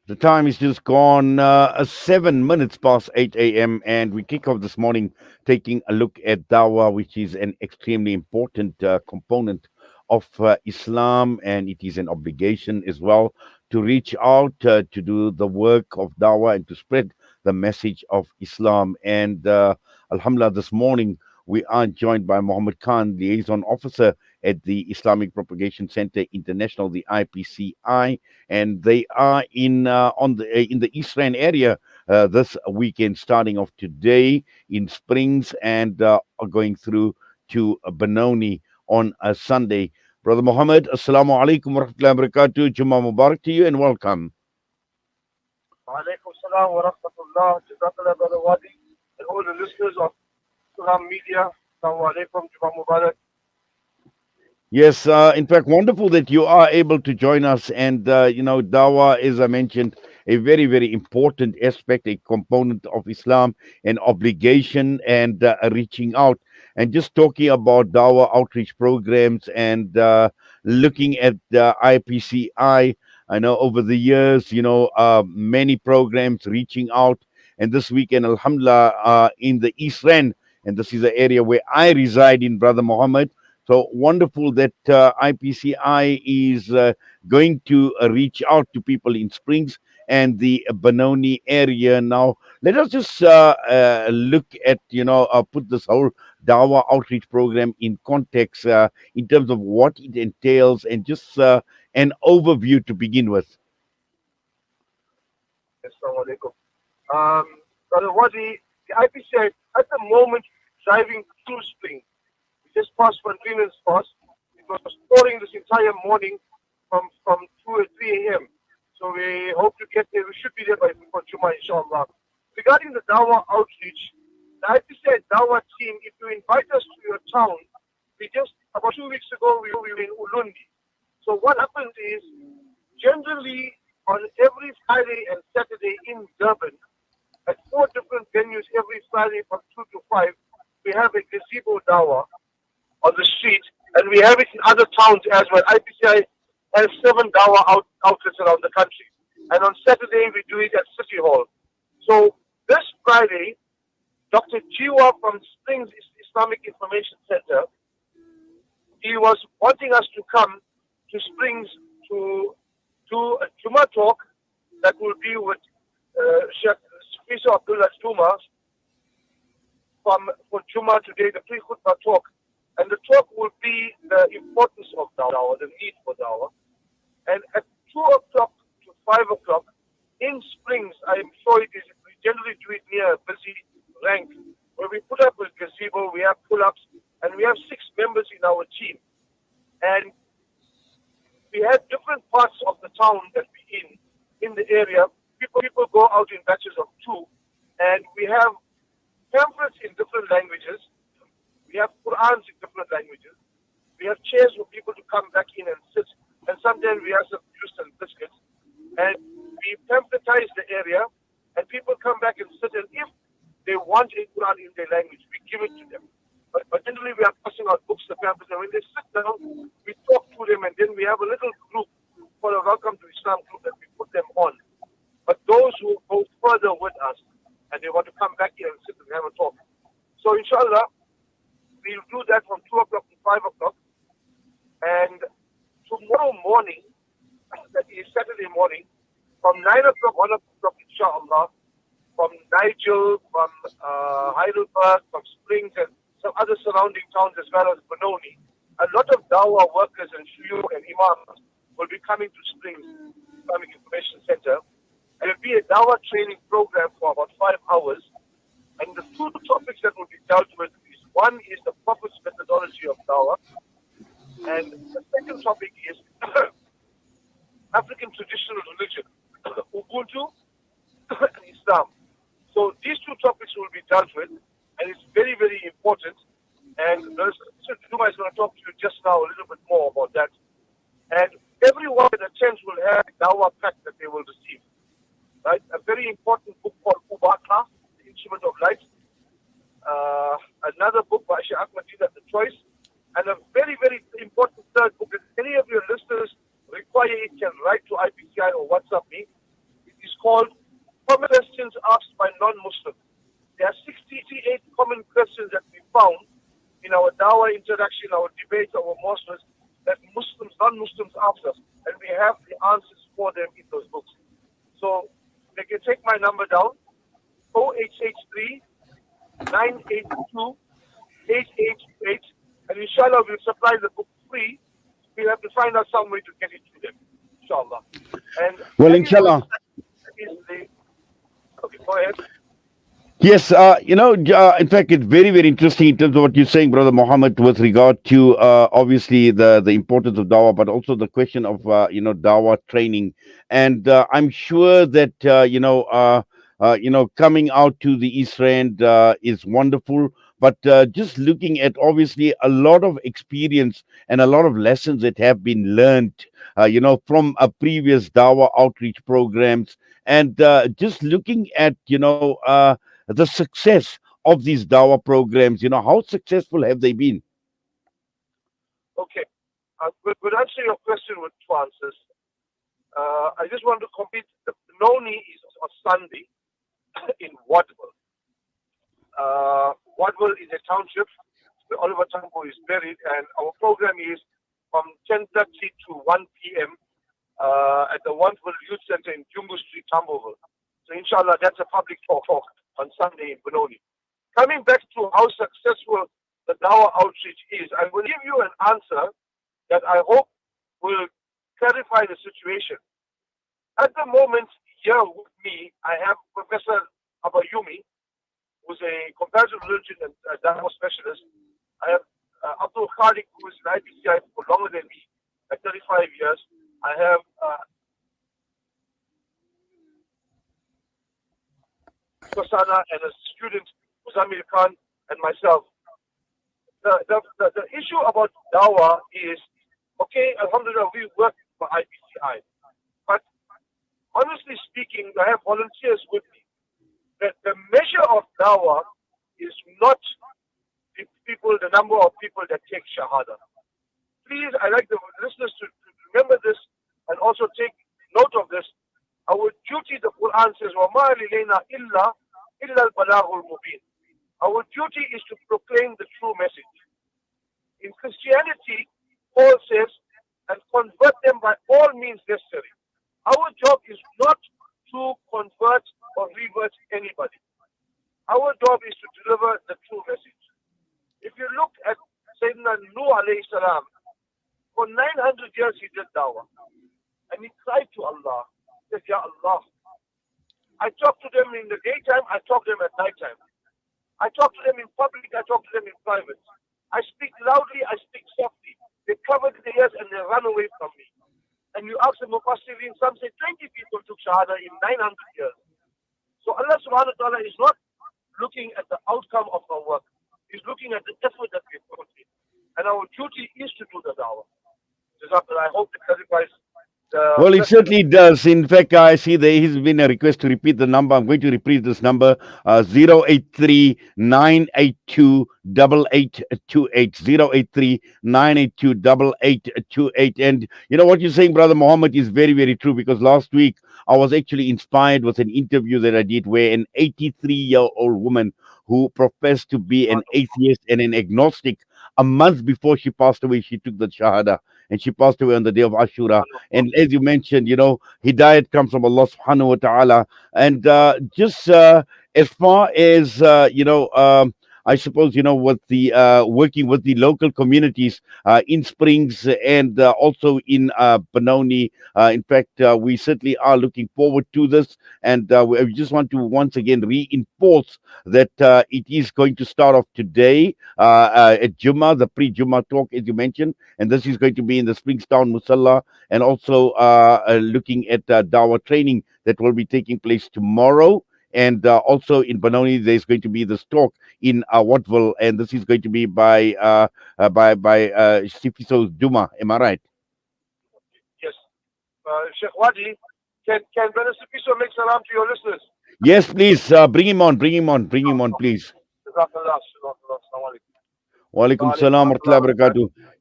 The time is just gone 7 minutes past 8 a.m. and we kick off this morning taking a look at Dawah, which is an extremely important component of Islam, and it is an obligation as well to reach out to do the work of Dawah and to spread the message of Islam. And Alhamdulillah, this morning we are joined by Mahomed Khan, Liason Officer at the Islamic Propagation Centre International, the IPCI, and they are in the Eastern area this weekend, starting off today in Springs and are going through to Benoni on a Sunday. Brother Muhammad, Assalamu alaikum wa rahmatullahi wa barakatuh. Jummah Mubarak to you and welcome. Alaikum salam wa rahmatullah. Jazakallah, Brother Wadi, and all the listeners of Islam Media. Assalamu alaikum. Jummah Mubarak. Yes, in fact, wonderful that you are able to join us. And, Dawah, as I mentioned, a very, very important aspect, a component of Islam, an obligation and reaching out. And just talking about Dawah outreach programs and looking at the IPCI, I know over the years, many programs reaching out. And this weekend, Alhamdulillah, in the East End, and this is the area where I reside in, Brother Muhammad. So wonderful that IPCI is going to reach out to people in Springs and the Benoni area. Now, let us just look at, put this whole Dawah outreach program in context in terms of what it entails and just an overview to begin with. Assalamu alaikum. Brother Wadi, the IPCI at the moment driving through Spring. We just passed Convenience Pass. It was pouring this entire morning from 2 or 3 a.m. So we hope to get there. We should be there by Jummah, inshallah. Regarding the Dawah outreach, the IPCI Dawah team, if you invite us to your town, about 2 weeks ago, we were in Ulundi. So what happens is, generally, on every Friday and Saturday in Durban, at 4 different venues every Friday from 2 to 5, we have a gazebo Dawah on the street, and we have it in other towns as well. IPCI has 7 Dawah outlets around the country. And on Saturday, we do it at City Hall. So this Friday, Dr. Jiwa from Springs Islamic Information Centre, he was wanting us to come to Springs to do a Jummah talk that will be with Sheikh Fiso Abdullah Juma for Jummah today, the pre-khutbah talk. And the talk will be the importance of Dawah, the need for Dawah. And at 2 o'clock to 5 o'clock in Springs, I am sure it is, we generally do it near a busy rank, where we put up a gazebo, we have pull-ups, and we have 6 members in our team. And we have different parts of the town that we're in the area. People go out in batches of 2, and we have pamphlets in different languages. We have Qur'ans in different languages. We have chairs for people to come back in and sit. And sometimes we have some juice and biscuits. And we pamphletise the area, and people come back and sit. And if they want a Qur'an in their language, we give it to them. But generally, we are passing out books, the pamphlets. And when they sit down, we talk to them, and then we have a little group for a Welcome to Islam group that we put them on. But those who go further with us, and they want to come back here and sit and have a talk. So, inshallah, we'll do that from 2 o'clock to 5 o'clock. And tomorrow morning, that is Saturday morning, from 9 o'clock, 1 o'clock, inshallah, from Nigel, from Heidelberg, from Springs, and some other surrounding towns as well as Benoni, a lot of Dawah workers and shuyukh and imams will be coming to Springs Islamic Information Centre. And it will be a Dawah training program for about 5 hours. And the 2 topics that will be dealt with is, one is the Prophet's methodology of Dawah, and the second topic is African traditional religion, Ubuntu and Islam. So these 2 topics will be dealt with, and it's very, very important. And Duma is going to talk to you just now a little bit more about that. And everyone that attends will have a Dawah pack that they will receive. Right? A very important book called Ubaka, The Instrument of Light. Another book by Sheikh Ahmad The Choice. And a very, very important third book. If any of your listeners require it, can write to IPCI or WhatsApp me. It called Common Questions Asked by Non-Muslims. There are 68 common questions that we found in our Dawah interaction, our debates, our Muslims, that Muslims, non-Muslims ask us, and we have the answers for them in those books. So they can take my number down, 0883 982 8828, and inshallah we'll supply the book free. We'll have to find out some way to get it to them, inshallah. And Well, that is what inshallah. is the. Okay, go ahead. Yes, in fact, it's very, very interesting in terms of what you're saying, Brother Mohammed, with regard to obviously the importance of dawah, but also the question of dawah training. And I'm sure that coming out to the East End is wonderful. But just looking at obviously a lot of experience and a lot of lessons that have been learned, from previous dawah outreach programs, and just looking at the success of these dawah programs. How successful have they been? Okay, we'll answer your question with two answers. I just want to complete. The Benoni is on Sunday in Wadwell. Wadwell is a township where Oliver Tambo is buried, and our program is from 10:30 to 1 p.m. At the Wadwell Youth Center in Jumbo Street, Tambourville. So inshallah, that's a public talk on Sunday in Benoni. Coming back to how successful the Dawah outreach is, I will give you an answer that I hope will clarify the situation. At the moment, here with me, I have Professor Abayumi, who's a comparative religion and Dawah specialist. I have Abdul Khalik, who is an IPCI for longer than me, at 35 years. I have Kosana and a student, Muzammil Khan, and myself. The issue about Dawah is, okay, Alhamdulillah, we work for IPCI. But honestly speaking, I have volunteers with me. The measure of Dawah is not the number of people that take Shahada. Please, I like the listeners to remember this and also take note of this. Our duty, the Quran says, وَمَا لِلَيْنَا إِلَّا الْبَلَاغُ الْمُبِينَ. Our duty is to proclaim the true message. In Christianity, Paul says, and convert them by all means necessary. Our job is not to convert or revert anybody. Our job is to deliver the true message. If you look at Sayyidina Nuh alayhi salam, for 900 years he did dawah. And he cried to Allah. He said, Ya Allah, I talk to them in the daytime, I talk to them at nighttime. I talk to them in public, I talk to them in private. I speak loudly, I speak softly. They cover the ears and they run away from me. And you ask the Mufassirin, some say 20 people took Shahada in 900 years. So Allah subhanahu wa ta'ala is not looking at the outcome of our work. He's looking at the effort that we put in. And our duty is to do the dawah. I hope it clarifies the Well, it question. certainly does. In fact, I see there has been a request to repeat the number. I'm going to repeat this number: 083 And what you're saying, Brother Mohammed, is very, very true, because last week I was actually inspired with an interview that I did where an 83-year-old woman who professed to be an atheist and an agnostic, a month before she passed away, she took the Shahada, and she passed away on the day of Ashura. And as you mentioned, hidayat comes from Allah subhanahu wa ta'ala. And just as far as, I suppose, with the working with the local communities in Springs and also in Benoni. In fact, we certainly are looking forward to this. And we just want to once again reinforce that it is going to start off today at Jummah, the pre-Jummah talk, as you mentioned. And this is going to be in the Springstown Musalla, and also looking at Dawah training that will be taking place tomorrow. And also in Benoni, there's going to be this talk in Watville, and this is going to be by Sifiso's Duma. Am I right? Yes. Sheikh Wadi, can Brother Sipiso make salam to your listeners? Yes, please. Bring him on. Bring him on. Bring him on, please. Jazakallah, jazakallah, assalamu alaikum. Wa alaikum Wa alaikum salam wa rahmatullahi assalam wa wa barakatuh. barakatuh.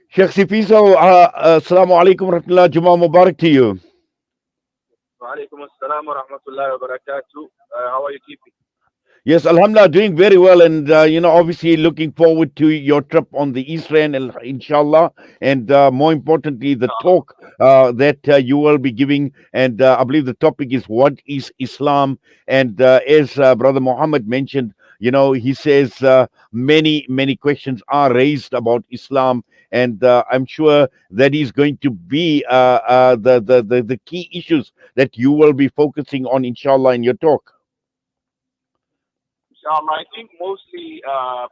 Sheikh Sifiso, assalamu alaikum wa rahmatullahi. Jummah Mubarak to you. Wa alaikum assalam wa rahmatullahi wa barakatuh. How are you keeping? Yes, Alhamdulillah, doing very well, and obviously looking forward to your trip on the Eastern, inshallah, and more importantly, the talk that you will be giving. And I believe the topic is what is Islam. And as Brother Muhammad mentioned, he says many questions are raised about Islam, and I'm sure that is going to be the key issues that you will be focusing on, inshallah, in your talk. Inshallah, I think mostly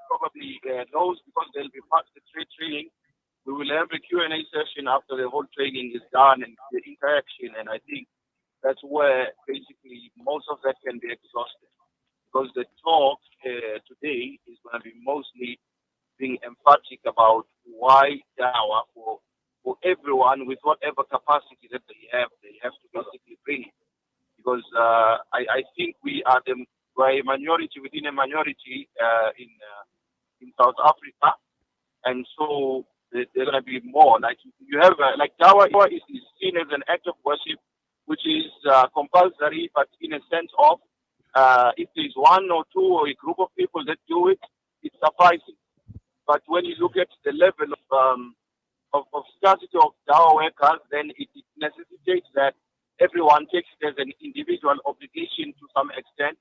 probably those because they'll be part of the training. We will have a Q&A session after the whole training is done and the interaction. And I think that's where basically most of that can be exhausted. Because the talk today is going to be mostly being emphatic about why dawah for everyone with whatever capacity that they have to basically bring it. Because I think we're a minority within a minority in South Africa, and so they're going to be more. Like you have like Dawah is seen as an act of worship, which is compulsory, but in a sense of if there's one or two or a group of people that do it, it suffices. But when you look at the level of scarcity of Dawah workers, then it necessitates that everyone takes it as an individual obligation to some extent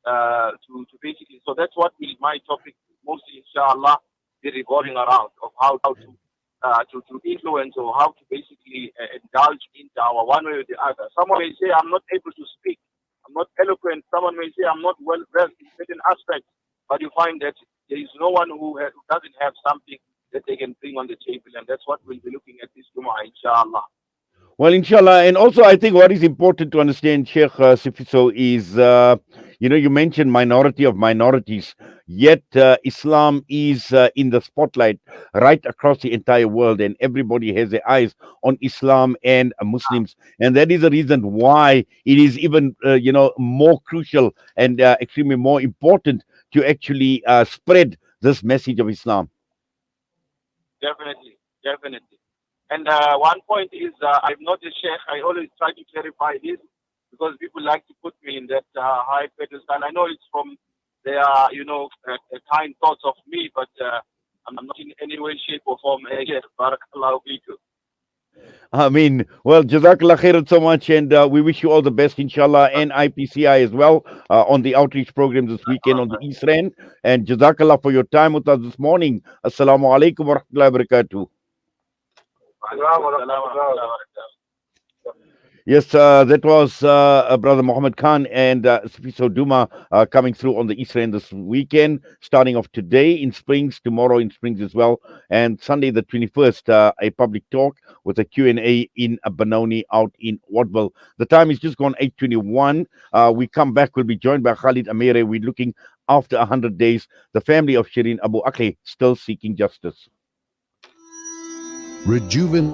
to basically. So that's what will my topic mostly, inshallah, be revolving around of how to influence or how to basically indulge in dawah one way or the other. Someone may say, I'm not able to speak, I'm not eloquent. Someone may say, I'm not well versed in certain aspects, but you find that there is no one who doesn't have something that they can bring on the table, and that's what we'll be looking at this Jumu'ah, inshallah. Well, inshallah. And also, I think what is important to understand, Sheikh Sifiso, is, you mentioned minority of minorities, yet Islam is in the spotlight right across the entire world, and everybody has their eyes on Islam and Muslims. And that is the reason why it is even, more crucial and extremely more important to actually spread this message of Islam. Definitely, definitely. And one point is, I'm not a sheikh. I always try to clarify this because people like to put me in that high pedestal. I know it's from their, kind thoughts of me, but I'm not in any way, shape, or form a sheikh. Barakallahu feekum. I mean, well, Jazakallah khairan so much, and we wish you all the best, inshallah, and IPCI as well on the outreach program this weekend on the East End. And Jazakallah for your time with us this morning. Assalamu alaikum wa rahmatullahi wa barakatuh. Yes, that was Brother Mohammed Khan and Sifiso Duma coming through on the East End this weekend, starting off today in Springs, tomorrow in Springs as well, and Sunday the 21st, a public talk with a Q&A in Benoni out in Wadville. The time is just gone 8:21. We come back, we'll be joined by Khalid Amere. We're looking after 100 days. The family of Shireen Abu Akhi still seeking justice. Rejuvenate